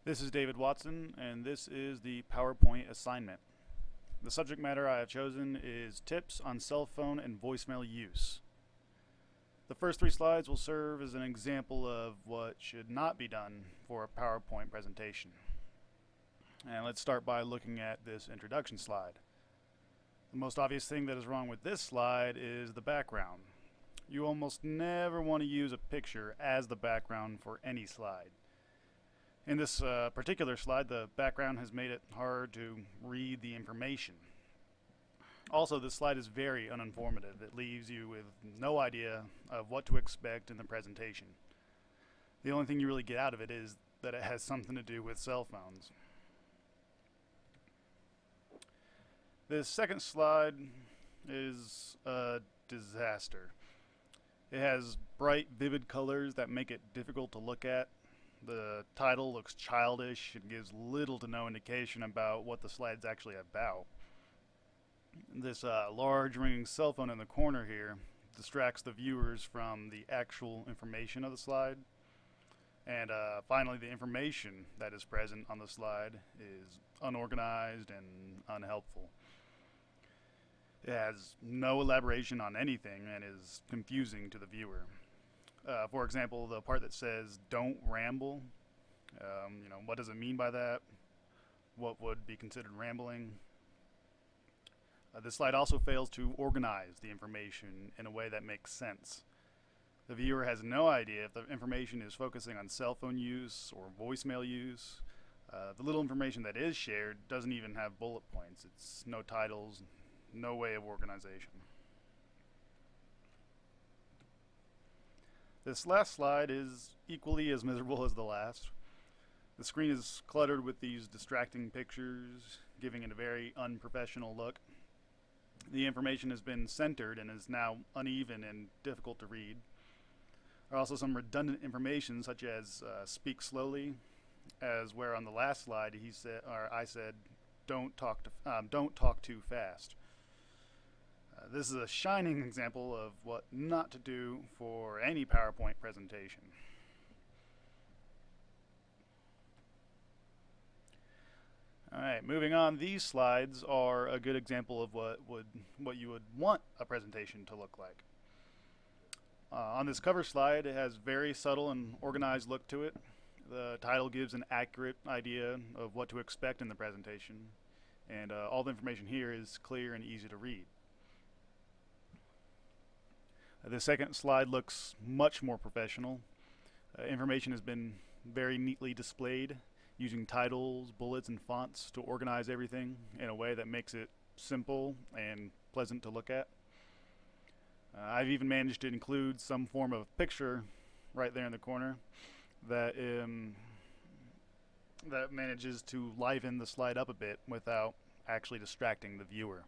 This is David Watson, and this is the PowerPoint assignment. The subject matter I have chosen is tips on cell phone and voicemail use. The first three slides will serve as an example of what should not be done for a PowerPoint presentation. And let's start by looking at this introduction slide. The most obvious thing that is wrong with this slide is the background. You almost never want to use a picture as the background for any slide. In this particular slide, the background has made it hard to read the information. Also, this slide is very uninformative. It leaves you with no idea of what to expect in the presentation. The only thing you really get out of it is that it has something to do with cell phones. This second slide is a disaster. It has bright, vivid colors that make it difficult to look at. The title looks childish and gives little to no indication about what the slide's actually about. This large ringing cell phone in the corner here distracts the viewers from the actual information of the slide. And finally, the information that is present on the slide is unorganized and unhelpful. It has no elaboration on anything and is confusing to the viewer. For example, the part that says "don't ramble," what does it mean by that? What would be considered rambling? This slide also fails to organize the information in a way that makes sense. The viewer has no idea if the information is focusing on cell phone use or voicemail use. The little information that is shared doesn't even have bullet points. It's no titles, no way of organization. This last slide is equally as miserable as the last. The screen is cluttered with these distracting pictures, giving it a very unprofessional look. The information has been centered and is now uneven and difficult to read. There are also some redundant information, such as speak slowly, as where on the last slide I said, don't talk too fast. This is a shining example of what not to do for any PowerPoint presentation. Alright, moving on, these slides are a good example of what you would want a presentation to look like. On this cover slide, it has very subtle and organized look to it. The title gives an accurate idea of what to expect in the presentation, and all the information here is clear and easy to read. The second slide looks much more professional. Information has been very neatly displayed using titles, bullets, and fonts to organize everything in a way that makes it simple and pleasant to look at. I've even managed to include some form of picture right there in the corner that manages to liven the slide up a bit without actually distracting the viewer.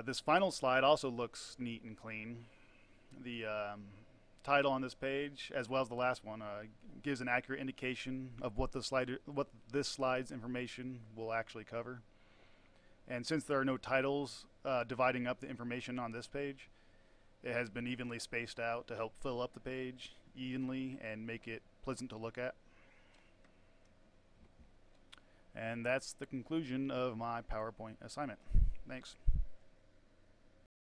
This final slide also looks neat and clean. The title on this page, as well as the last one, gives an accurate indication of what this slide's information will actually cover. And since there are no titles dividing up the information on this page, it has been evenly spaced out to help fill up the page evenly and make it pleasant to look at. And that's the conclusion of my PowerPoint assignment. Thanks.